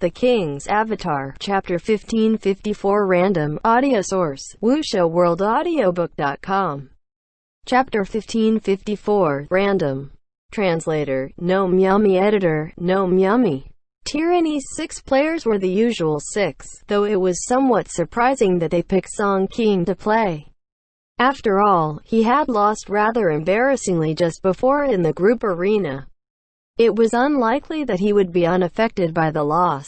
The King's Avatar, Chapter 1554 Random audio source, WuXiaWorldAudiobook.com. Chapter 1554 Random. Translator, Gnome Yummy. Editor, Gnome Yummy. Tyranny's 6 players were the usual 6, though it was somewhat surprising that they picked Song King to play. After all, he had lost rather embarrassingly just before in the group arena. It was unlikely that he would be unaffected by the loss.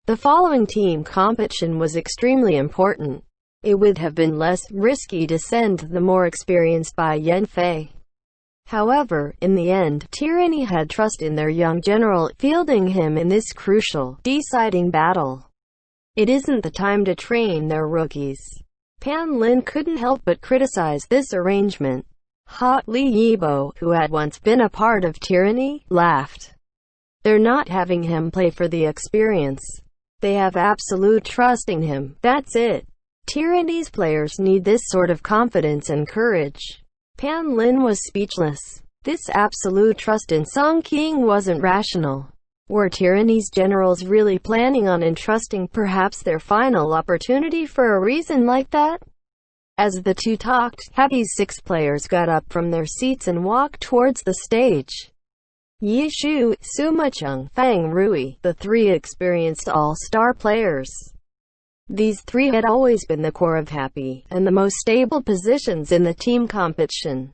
The following team competition was extremely important. It would have been less risky to send the more experienced Bai Yanfei. However, in the end, Tyranny had trust in their young general, fielding him in this crucial, deciding battle. It isn't the time to train their rookies. Pan Lin couldn't help but criticize this arrangement. Li Yibo, who had once been a part of Tyranny, laughed. They're not having him play for the experience. They have absolute trust in him, that's it. Tyranny's players need this sort of confidence and courage. Pan Lin was speechless. This absolute trust in Song King wasn't rational. Were Tyranny's generals really planning on entrusting perhaps their final opportunity for a reason like that? As the two talked, Happy's 6 players got up from their seats and walked towards the stage. Yi Shu, Suma Chung, Fang Rui, the 3 experienced all-star players. These 3 had always been the core of Happy, and the most stable positions in the team competition.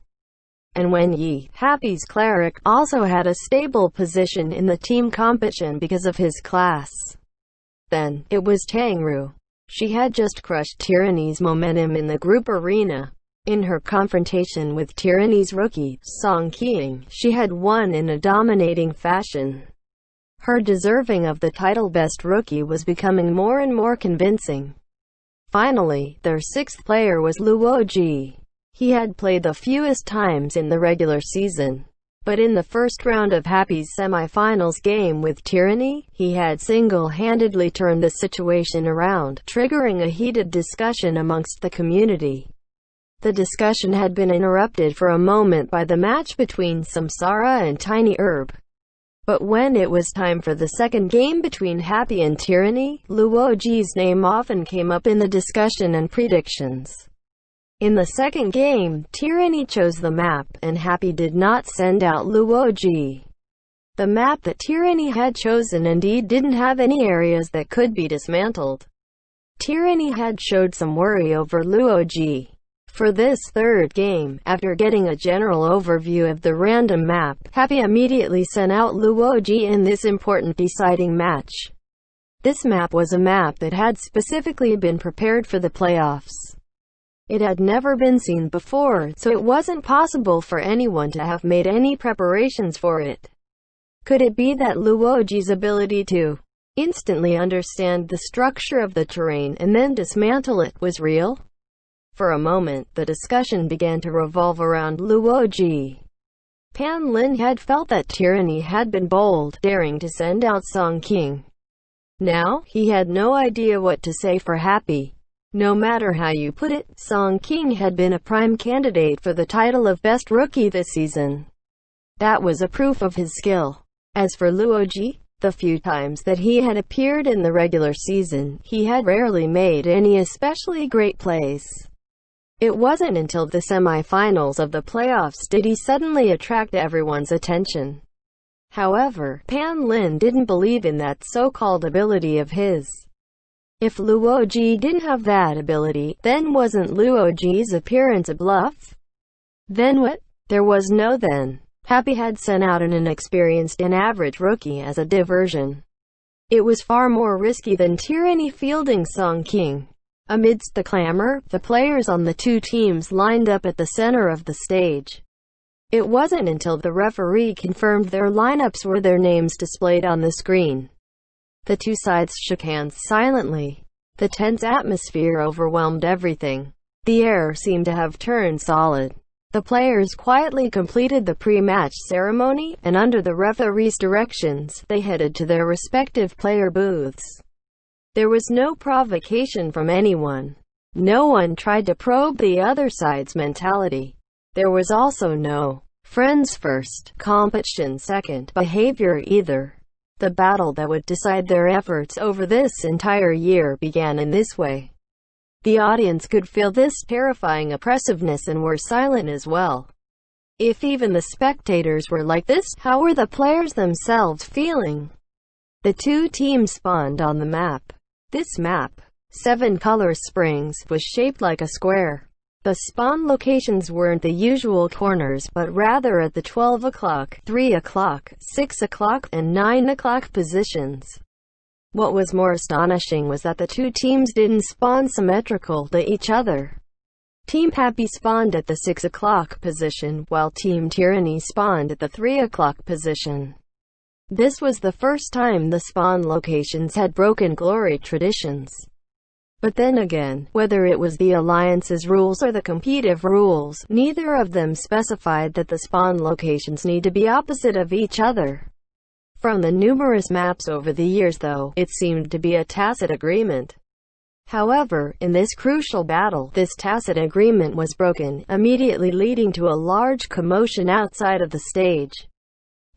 And when Yi, Happy's cleric, also had a stable position in the team competition because of his class. Then, it was Tangru. She had just crushed Tyranny's momentum in the group arena. In her confrontation with Tyranny's rookie, Song King, she had won in a dominating fashion. Her deserving of the title Best Rookie was becoming more and more convincing. Finally, their 6th player was Luo Ji. He had played the fewest times in the regular season. But in the first round of Happy's semi-finals game with Tyranny, he had single-handedly turned the situation around, triggering a heated discussion amongst the community. The discussion had been interrupted for a moment by the match between Samsara and Tiny Herb. But when it was time for the second game between Happy and Tyranny, Luo Ji's name often came up in the discussion and predictions. In the second game, Tyranny chose the map, and Happy did not send out Luo Ji. The map that Tyranny had chosen indeed didn't have any areas that could be dismantled. Tyranny had showed some worry over Luo Ji. For this third game, after getting a general overview of the random map, Happy immediately sent out Luo Ji in this important deciding match. This map was a map that had specifically been prepared for the playoffs. It had never been seen before, so it wasn't possible for anyone to have made any preparations for it. Could it be that Luo Ji's ability to instantly understand the structure of the terrain and then dismantle it was real? For a moment, the discussion began to revolve around Luo Ji. Pan Lin had felt that Tyranny had been bold, daring to send out Song King. Now, he had no idea what to say for Happy. No matter how you put it, Song King had been a prime candidate for the title of Best Rookie this season. That was a proof of his skill. As for Luo Ji, the few times that he had appeared in the regular season, he had rarely made any especially great plays. It wasn't until the semi-finals of the playoffs did he suddenly attract everyone's attention. However, Pan Lin didn't believe in that so-called ability of his. If Luo Ji didn't have that ability, then wasn't Luo Ji's appearance a bluff? Then what? There was no then. Happy had sent out an inexperienced and average rookie as a diversion. It was far more risky than Tyranny fielding Song King. Amidst the clamor, the players on the 2 teams lined up at the center of the stage. It wasn't until the referee confirmed their lineups were their names displayed on the screen. The 2 sides shook hands silently. The tense atmosphere overwhelmed everything. The air seemed to have turned solid. The players quietly completed the pre-match ceremony, and under the referee's directions, they headed to their respective player booths. There was no provocation from anyone. No one tried to probe the other side's mentality. There was also no friends first, competition second behavior either. The battle that would decide their efforts over this entire year began in this way. The audience could feel this terrifying oppressiveness and were silent as well. If even the spectators were like this, how were the players themselves feeling? The two teams spawned on the map. This map, Seven Color Springs, was shaped like a square. The spawn locations weren't the usual corners, but rather at the 12 o'clock, 3 o'clock, 6 o'clock, and 9 o'clock positions. What was more astonishing was that the two teams didn't spawn symmetrical to each other. Team Happy spawned at the 6 o'clock position, while Team Tyranny spawned at the 3 o'clock position. This was the first time the spawn locations had broken glory traditions. But then again, whether it was the Alliance's rules or the competitive rules, neither of them specified that the spawn locations need to be opposite of each other. From the numerous maps over the years though, it seemed to be a tacit agreement. However, in this crucial battle, this tacit agreement was broken, immediately leading to a large commotion outside of the stage.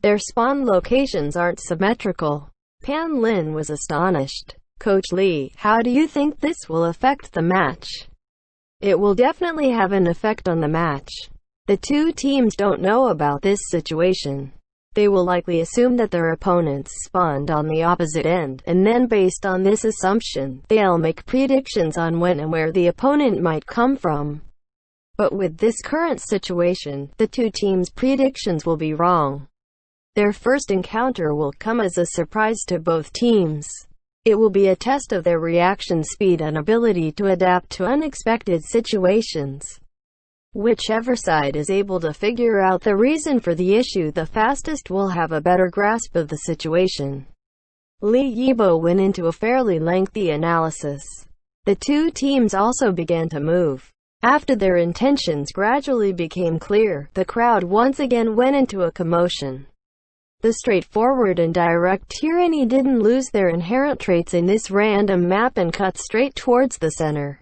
Their spawn locations aren't symmetrical. Pan Lin was astonished. Coach Lee, how do you think this will affect the match? It will definitely have an effect on the match. The two teams don't know about this situation. They will likely assume that their opponents spawned on the opposite end, and then based on this assumption, they'll make predictions on when and where the opponent might come from. But with this current situation, the two teams' predictions will be wrong. Their first encounter will come as a surprise to both teams. It will be a test of their reaction speed and ability to adapt to unexpected situations. Whichever side is able to figure out the reason for the issue the fastest will have a better grasp of the situation. Li Yibo went into a fairly lengthy analysis. The two teams also began to move. After their intentions gradually became clear, the crowd once again went into a commotion. The straightforward and direct Tyranny didn't lose their inherent traits in this random map and cut straight towards the center.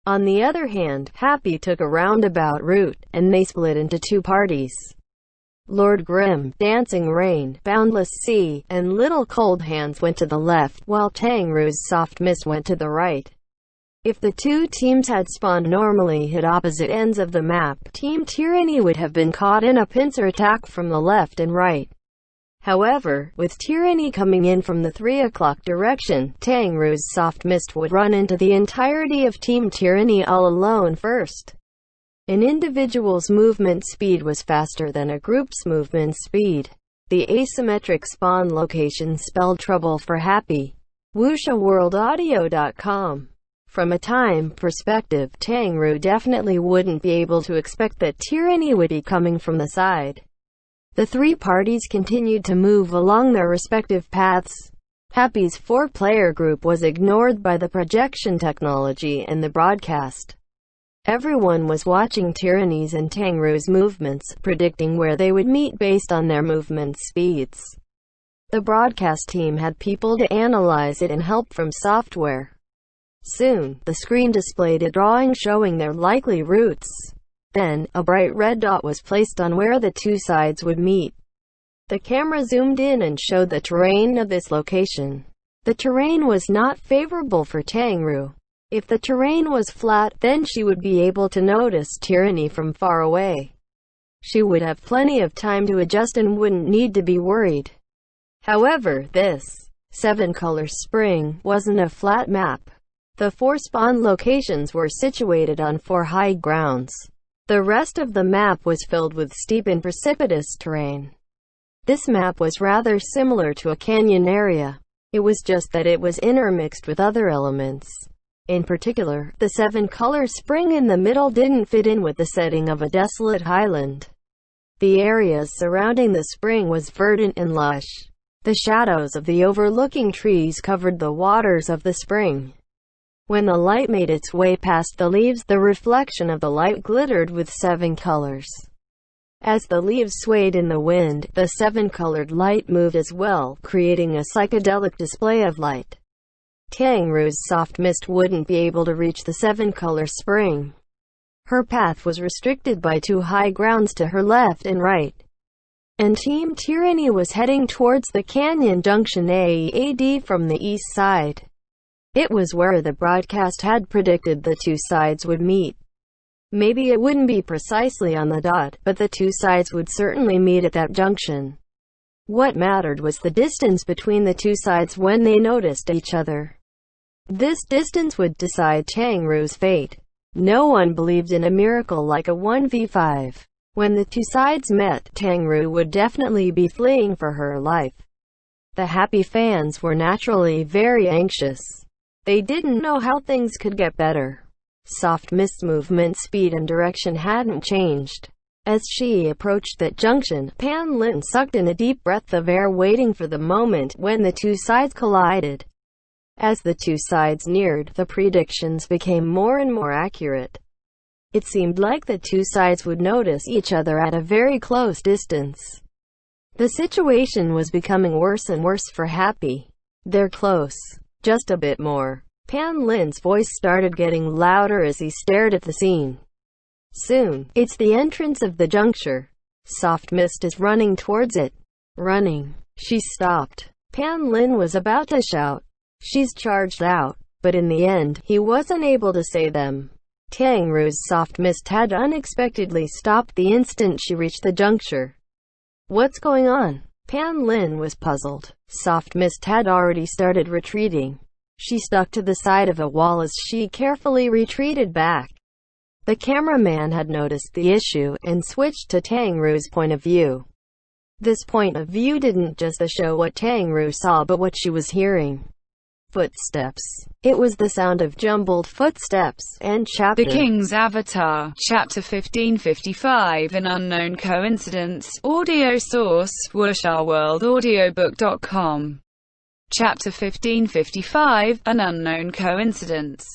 On the other hand, Happy took a roundabout route, and they split into two parties. Lord Grim, Dancing Rain, Boundless Sea, and Little Cold Hands went to the left, while Tangru's Soft Mist went to the right. If the two teams had spawned normally at opposite ends of the map, Team Tyranny would have been caught in a pincer attack from the left and right. However, with Tyranny coming in from the 3 o'clock direction, Tangru's Soft Mist would run into the entirety of Team Tyranny all alone first. An individual's movement speed was faster than a group's movement speed. The asymmetric spawn location spelled trouble for Happy. WuxiaWorldAudio.com. From a time perspective, Tangru definitely wouldn't be able to expect that Tyranny would be coming from the side. The three parties continued to move along their respective paths. Happy's four-player group was ignored by the projection technology and the broadcast. Everyone was watching Tyranny's and Tangru's movements, predicting where they would meet based on their movement speeds. The broadcast team had people to analyze it and help from software. Soon, the screen displayed a drawing showing their likely routes. Then, a bright red dot was placed on where the two sides would meet. The camera zoomed in and showed the terrain of this location. The terrain was not favorable for Tangru. If the terrain was flat, then she would be able to notice Tyranny from far away. She would have plenty of time to adjust and wouldn't need to be worried. However, this seven-color spring wasn't a flat map. The four spawn locations were situated on four high grounds. The rest of the map was filled with steep and precipitous terrain. This map was rather similar to a canyon area. It was just that it was intermixed with other elements. In particular, the seven-color spring in the middle didn't fit in with the setting of a desolate highland. The areas surrounding the spring was verdant and lush. The shadows of the overlooking trees covered the waters of the spring. When the light made its way past the leaves, the reflection of the light glittered with seven colors. As the leaves swayed in the wind, the seven-colored light moved as well, creating a psychedelic display of light. Tangru's Soft Mist wouldn't be able to reach the seven-color spring. Her path was restricted by two high grounds to her left and right. and Team Tyranny was heading towards the Canyon Junction AED from the east side. It was where the broadcast had predicted the two sides would meet. Maybe it wouldn't be precisely on the dot, but the two sides would certainly meet at that junction. What mattered was the distance between the two sides when they noticed each other. This distance would decide Tang Ru's fate. No one believed in a miracle like a 1v5. When the two sides met, Tang Ru would definitely be fleeing for her life. The happy fans were naturally very anxious. They didn't know how things could get better. Soft Mist's movement speed and direction hadn't changed. As she approached that junction, Pan Lin sucked in a deep breath of air, waiting for the moment when the two sides collided. As the two sides neared, the predictions became more and more accurate. It seemed like the two sides would notice each other at a very close distance. The situation was becoming worse and worse for Happy. They're close. Just a bit more. Pan Lin's voice started getting louder as he stared at the scene. Soon, it's the entrance of the juncture. Soft Mist is running towards it. Running. She stopped. Pan Lin was about to shout, "She's charged out," but in the end, he wasn't able to say them. Tang Ru's Soft Mist had unexpectedly stopped the instant she reached the juncture. What's going on? Pan Lin was puzzled. Soft Mist had already started retreating. She stuck to the side of a wall as she carefully retreated back. The cameraman had noticed the issue, and switched to Tang Ru's point of view. This point of view didn't just show what Tang Ru saw but what she was hearing. Footsteps. It was the sound of jumbled footsteps, and chapter The King's Avatar, Chapter 1555, An Unknown Coincidence. Audio source, Wuxia-World-Audiobook.com. Chapter 1555, An Unknown Coincidence.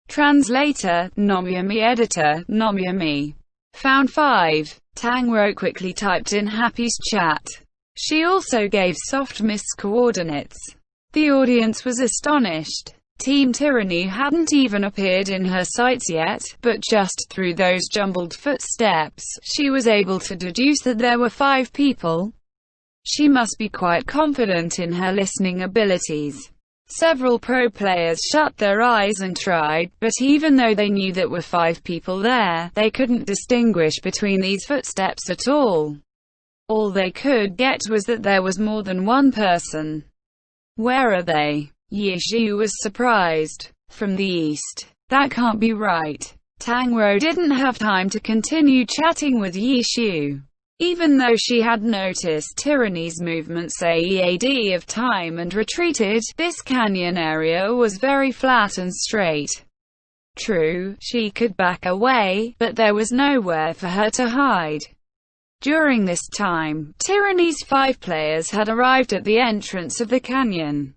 Translator, Nomyami. Editor, Nomyami. Found 5. Tang Ru quickly typed in Happy's chat. She also gave Soft Mist's coordinates. The audience was astonished. Team Tyranny hadn't even appeared in her sights yet, but just through those jumbled footsteps, she was able to deduce that there were 5 people. She must be quite confident in her listening abilities. Several pro players shut their eyes and tried, but even though they knew that were 5 people there, they couldn't distinguish between these footsteps at all. All they could get was that there was more than one person. Where are they? Yi Xiu was surprised. From the east. That can't be right. Tang Ru didn't have time to continue chatting with Yi Xiu. Even though she had noticed Tyranny's movements ahead of time and retreated, this canyon area was very flat and straight. True, she could back away, but there was nowhere for her to hide. During this time, Tyranny's 5 players had arrived at the entrance of the canyon.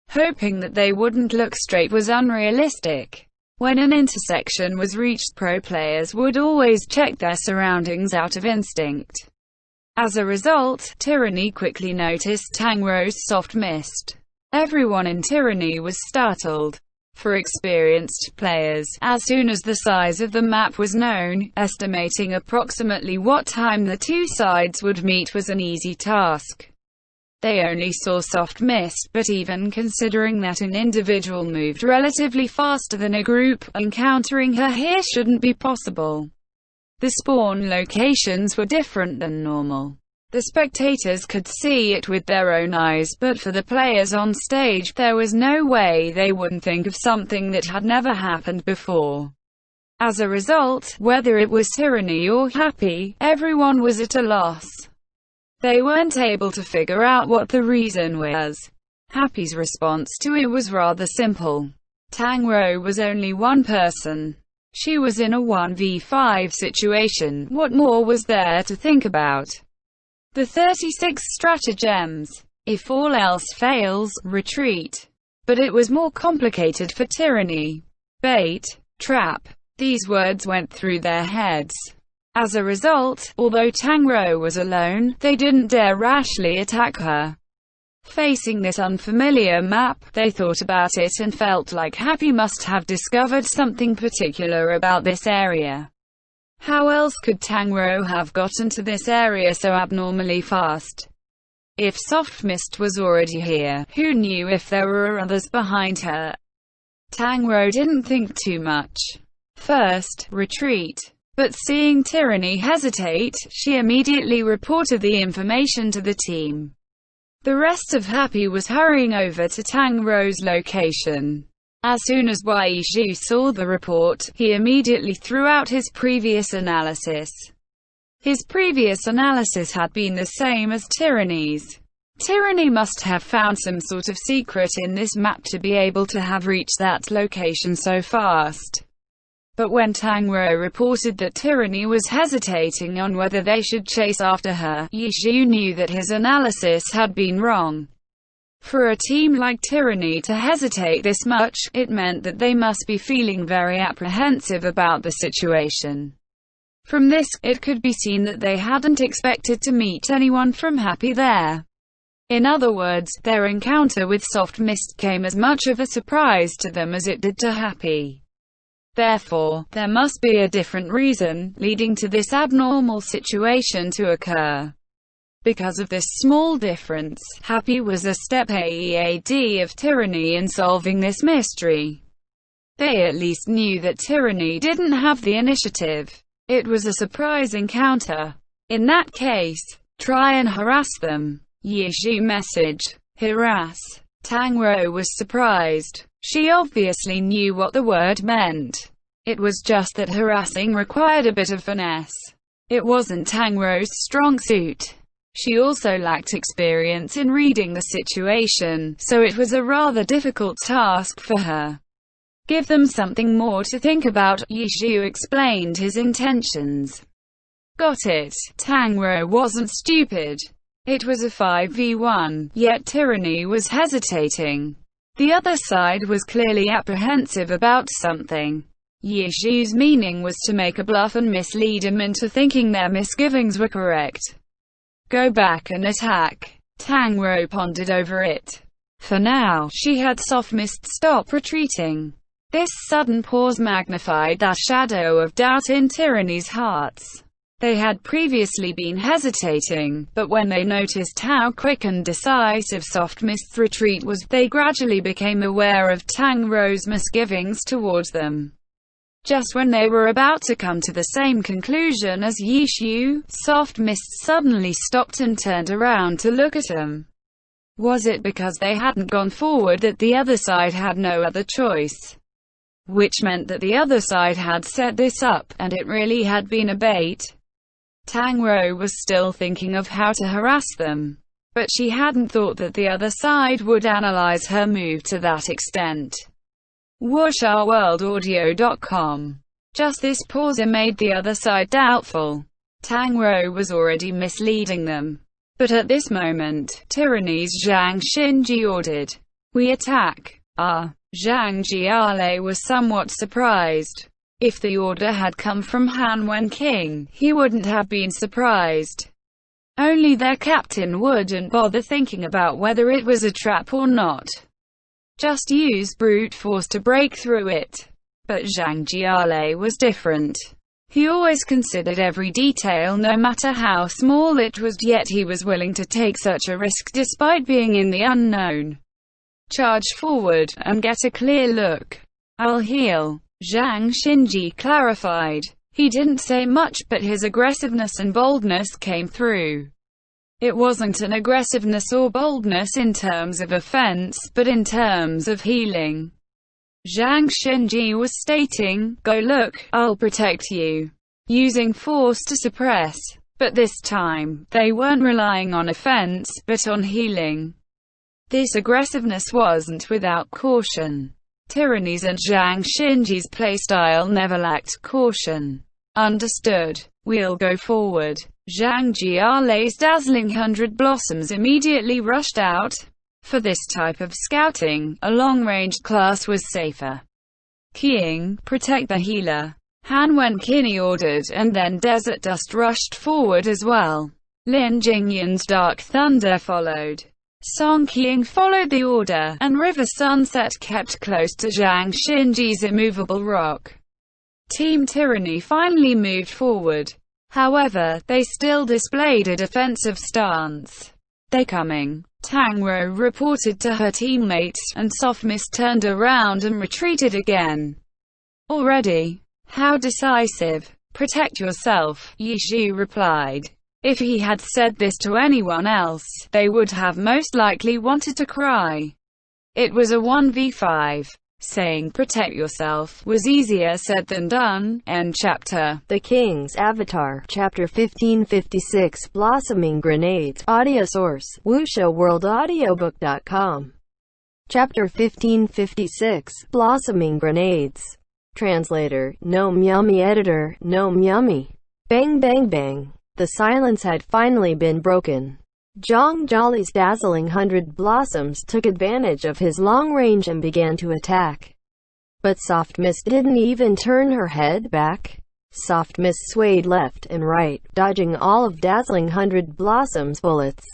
Hoping that they wouldn't look straight was unrealistic. When an intersection was reached, pro players would always check their surroundings out of instinct. As a result, Tyranny quickly noticed Tang Ru's Soft Mist. Everyone in Tyranny was startled. For experienced players, as soon as the size of the map was known, estimating approximately what time the two sides would meet was an easy task. They only saw Soft Mist, but even considering that an individual moved relatively faster than a group, encountering her here shouldn't be possible. The spawn locations were different than normal. The spectators could see it with their own eyes, but for the players on stage, there was no way they wouldn't think of something that had never happened before. As a result, whether it was Tyranny or Happy, everyone was at a loss. They weren't able to figure out what the reason was. Happy's response to it was rather simple. Tang Ru was only one person. She was in a 1v5 situation. What more was there to think about? The 36 stratagems. If all else fails, retreat. But it was more complicated for Tyranny. Bait. Trap. These words went through their heads. As a result, although Tang Ru was alone, they didn't dare rashly attack her. Facing this unfamiliar map, they thought about it and felt like Happy must have discovered something particular about this area. How else could Tang Rou have gotten to this area so abnormally fast? If Soft Mist was already here, who knew if there were others behind her? Tang Rou didn't think too much. First, retreat. But seeing Tyranny hesitate, she immediately reported the information to the team. The rest of Happy was hurrying over to Tang Rou's location. As soon as Yizhu saw the report, he immediately threw out his previous analysis. His previous analysis had been the same as Tyranny's. Tyranny must have found some sort of secret in this map to be able to have reached that location so fast. But when Tang Rou reported that Tyranny was hesitating on whether they should chase after her, Yizhu knew that his analysis had been wrong. For a team like Tyranny to hesitate this much, it meant that they must be feeling very apprehensive about the situation. From this, it could be seen that they hadn't expected to meet anyone from Happy there. In other words, their encounter with Soft Mist came as much of a surprise to them as it did to Happy. Therefore, there must be a different reason leading to this abnormal situation to occur. Because of this small difference, Happy was a step ahead of Tyranny in solving this mystery. They at least knew that Tyranny didn't have the initiative. It was a surprise encounter. In that case, try and harass them. Yizhu messaged. Harass. Tang Rou was surprised. She obviously knew what the word meant. It was just that harassing required a bit of finesse. It wasn't Tang Rou's strong suit. She also lacked experience in reading the situation, so it was a rather difficult task for her. Give them something more to think about, Yizhu explained his intentions. Got it. Tang Rou wasn't stupid. It was a 5v1, yet Tyranny was hesitating. The other side was clearly apprehensive about something. Yizhu's meaning was to make a bluff and mislead him into thinking their misgivings were correct. Go back and attack. Tang Rou pondered over it. For now, she had Soft Mist stop retreating. This sudden pause magnified that shadow of doubt in Tyranny's hearts. They had previously been hesitating, but when they noticed how quick and decisive Soft Mist's retreat was, they gradually became aware of Tang Rou's misgivings towards them. Just when they were about to come to the same conclusion as Yizhu, Soft Mist suddenly stopped and turned around to look at him. Was it because they hadn't gone forward that the other side had no other choice? Which meant that the other side had set this up, and it really had been a bait? Tang Rou was still thinking of how to harass them. But she hadn't thought that the other side would analyze her move to that extent. WuxRWorldAudio.com. Just this pause made the other side doubtful. Tang Rou was already misleading them. But at this moment, Tyranny's Zhang Xinji ordered, "We attack." Zhang Jiale was somewhat surprised. If the order had come from Han Wenqing, he wouldn't have been surprised. Only their captain wouldn't bother thinking about whether it was a trap or not. Just use brute force to break through it. But Zhang Jiale was different. He always considered every detail no matter how small it was, yet he was willing to take such a risk despite being in the unknown. Charge forward, and get a clear look. I'll heal. Zhang Xinji clarified. He didn't say much, but his aggressiveness and boldness came through. It wasn't an aggressiveness or boldness in terms of offense, but in terms of healing. Zhang Xinji was stating, "Go look, I'll protect you." Using force to suppress. But this time, they weren't relying on offense, but on healing. This aggressiveness wasn't without caution. Tyranny's and Zhang Xinji's playstyle never lacked caution. Understood. We'll go forward. Zhang Jiale's dazzling 100 blossoms immediately rushed out. For this type of scouting, a long-range class was safer. Qiang, protect the healer. Han Wenqing ordered, and then Desert Dust rushed forward as well. Lin Jingyan's Dark Thunder followed. Song Qiang followed the order, and River Sunset kept close to Zhang Xinji's immovable rock. Team Tyranny finally moved forward. However, they still displayed a defensive stance. "They're coming," Tang Rou reported to her teammates, and Soft Mist turned around and retreated again. "Already? How decisive. Protect yourself," Yi Zhu replied. If he had said this to anyone else, they would have most likely wanted to cry. It was a 1v5. Saying "protect yourself" was easier said than done. End chapter. The King's Avatar, Chapter 1556, Blossoming Grenades. Audio source, WuXiaWorldAudiobook.com. Chapter 1556, Blossoming Grenades. Translator, Gnome Yummy. Editor, Gnome Yummy. Bang bang bang. The silence had finally been broken. Zhang Jiali's dazzling 100 blossoms took advantage of his long range and began to attack. But Soft Mist didn't even turn her head back. Soft Mist swayed left and right, dodging all of dazzling 100 blossoms' bullets.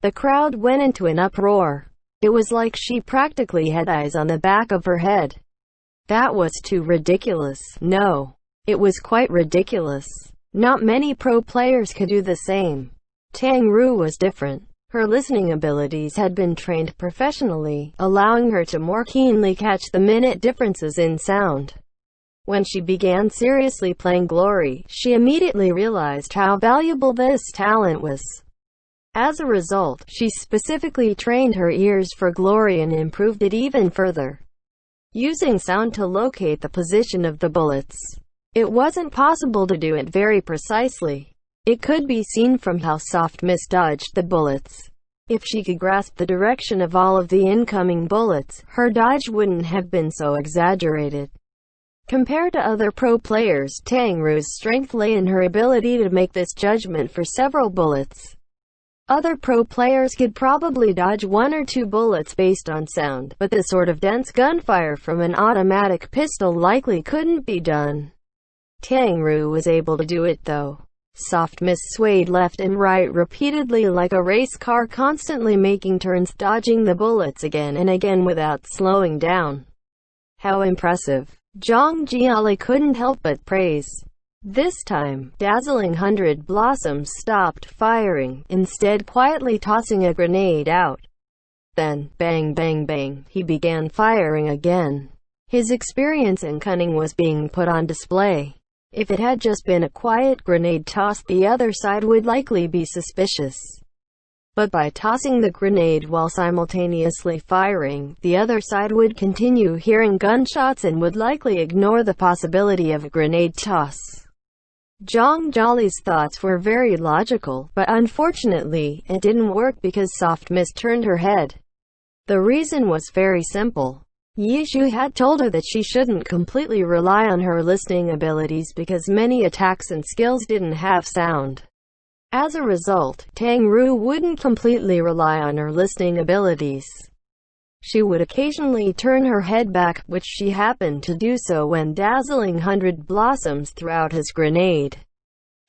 The crowd went into an uproar. It was like she practically had eyes on the back of her head. That was too ridiculous. No, it was quite ridiculous. Not many pro players could do the same. Tang Rou was different. Her listening abilities had been trained professionally, allowing her to more keenly catch the minute differences in sound. When she began seriously playing Glory, she immediately realized how valuable this talent was. As a result, she specifically trained her ears for Glory and improved it even further, using sound to locate the position of the bullets. It wasn't possible to do it very precisely. It could be seen from how Soft Mist dodged the bullets. If she could grasp the direction of all of the incoming bullets, her dodge wouldn't have been so exaggerated. Compared to other pro players, Tang Rou's strength lay in her ability to make this judgment for several bullets. Other pro players could probably dodge 1 or 2 bullets based on sound, but the sort of dense gunfire from an automatic pistol likely couldn't be done. Tang Rou was able to do it though. Soft Mist swayed left and right repeatedly like a race car, constantly making turns, dodging the bullets again and again without slowing down. How impressive. Zhang Jiali couldn't help but praise. This time, dazzling 100 blossoms stopped firing, instead quietly tossing a grenade out. Then, bang bang bang, he began firing again. His experience and cunning was being put on display. If it had just been a quiet grenade toss, the other side would likely be suspicious. But by tossing the grenade while simultaneously firing, the other side would continue hearing gunshots and would likely ignore the possibility of a grenade toss. Zhang Jiali's thoughts were very logical, but unfortunately, it didn't work because Soft Mist turned her head. The reason was very simple. Yi Zhu had told her that she shouldn't completely rely on her listening abilities because many attacks and skills didn't have sound. As a result, Tang Rou wouldn't completely rely on her listening abilities. She would occasionally turn her head back, which she happened to do so when dazzling 100 blossoms threw out his grenade.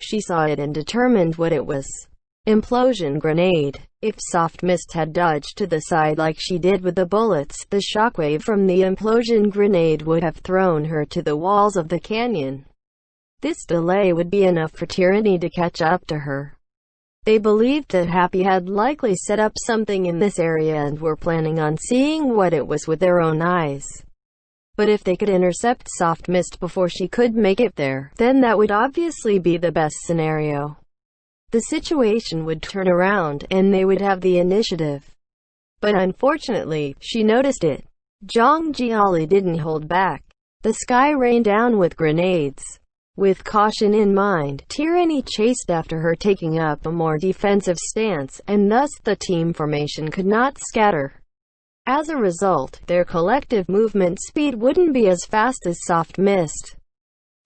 She saw it and determined what it was. Implosion grenade. If Soft Mist had dodged to the side like she did with the bullets, the shockwave from the implosion grenade would have thrown her to the walls of the canyon. This delay would be enough for Tyranny to catch up to her. They believed that Happy had likely set up something in this area and were planning on seeing what it was with their own eyes. But if they could intercept Soft Mist before she could make it there, then that would obviously be the best scenario. The situation would turn around, and they would have the initiative. But unfortunately, she noticed it. Zhang Jiali didn't hold back. The sky rained down with grenades. With caution in mind, Tyranny chased after her, taking up a more defensive stance, and thus the team formation could not scatter. As a result, their collective movement speed wouldn't be as fast as Soft Mist.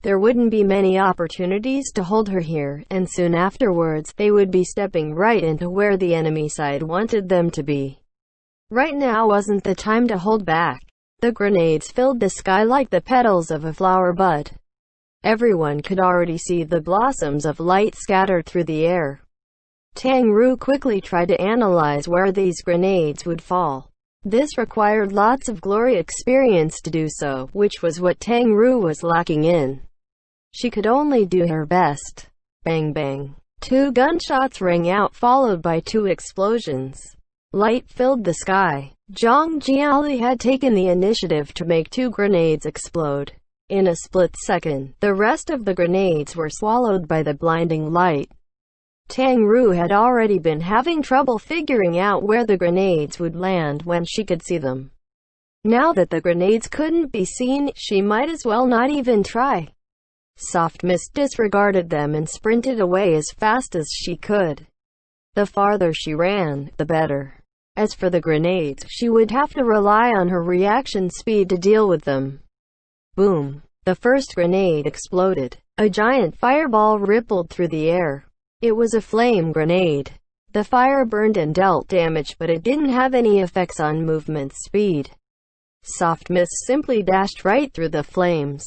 There wouldn't be many opportunities to hold her here, and soon afterwards, they would be stepping right into where the enemy side wanted them to be. Right now wasn't the time to hold back. The grenades filled the sky like the petals of a flower bud. Everyone could already see the blossoms of light scattered through the air. Tang Rou quickly tried to analyze where these grenades would fall. This required lots of glory experience to do so, which was what Tang Ru was lacking in. She could only do her best. Bang bang. 2 gunshots rang out, followed by 2 explosions. Light filled the sky. Zhang Jiali had taken the initiative to make 2 grenades explode. In a split second, the rest of the grenades were swallowed by the blinding light. Tang Ru had already been having trouble figuring out where the grenades would land when she could see them. Now that the grenades couldn't be seen, she might as well not even try. Soft Mist disregarded them and sprinted away as fast as she could. The farther she ran, the better. As for the grenades, she would have to rely on her reaction speed to deal with them. Boom! The first grenade exploded. A giant fireball rippled through the air. It was a flame grenade. The fire burned and dealt damage, but it didn't have any effects on movement speed. Soft Mist simply dashed right through the flames.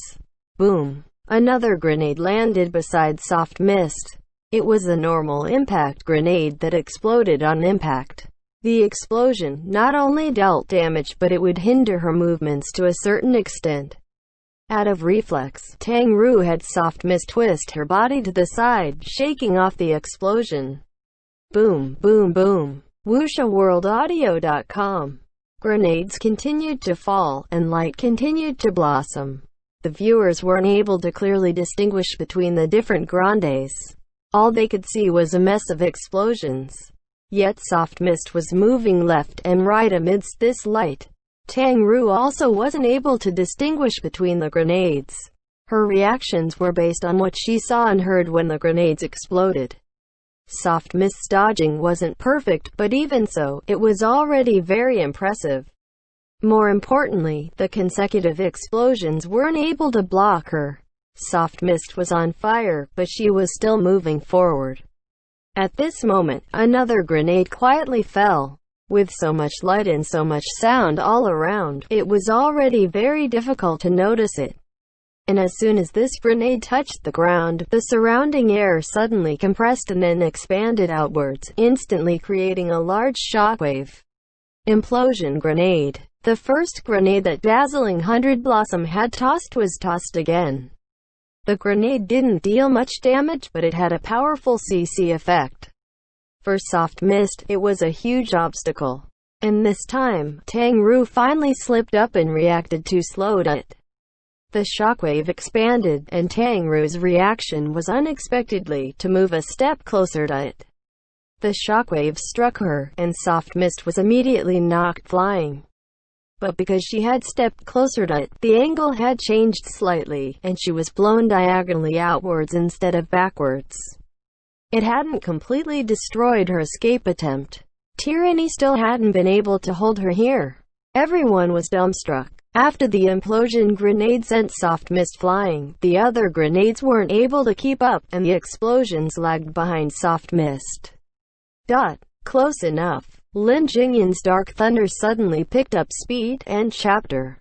Boom! Another grenade landed beside Soft Mist. It was a normal impact grenade that exploded on impact. The explosion not only dealt damage, but it would hinder her movements to a certain extent. Out of reflex, Tang Ru had Soft Mist twist her body to the side, shaking off the explosion. Boom, boom, boom. WuxaWorldAudio.com. Grenades continued to fall, and light continued to blossom. The viewers weren't able to clearly distinguish between the different grenades. All they could see was a mess of explosions. Yet Soft Mist was moving left and right amidst this light. Tang Ru also wasn't able to distinguish between the grenades. Her reactions were based on what she saw and heard when the grenades exploded. Soft Mist's dodging wasn't perfect, but even so, it was already very impressive. More importantly, the consecutive explosions weren't able to block her. Soft Mist was on fire, but she was still moving forward. At this moment, another grenade quietly fell. With so much light and so much sound all around, it was already very difficult to notice it. And as soon as this grenade touched the ground, the surrounding air suddenly compressed and then expanded outwards, instantly creating a large shockwave. Implosion grenade. The first grenade that Dazzling 100 Blossom had tossed was tossed again. The grenade didn't deal much damage, but it had a powerful CC effect. For Soft Mist, it was a huge obstacle. And this time, Tang Ru finally slipped up and reacted too slow to it. The shockwave expanded, and Tang Ru's reaction was unexpectedly to move a step closer to it. The shockwave struck her, and Soft Mist was immediately knocked flying. But because she had stepped closer to it, the angle had changed slightly, and she was blown diagonally outwards instead of backwards. It hadn't completely destroyed her escape attempt. Tyranny still hadn't been able to hold her here. Everyone was dumbstruck. After the implosion grenade sent Soft Mist flying, the other grenades weren't able to keep up, and the explosions lagged behind Soft Mist. Close enough. Lin Jingyan's Dark Thunder suddenly picked up speed, and Chapter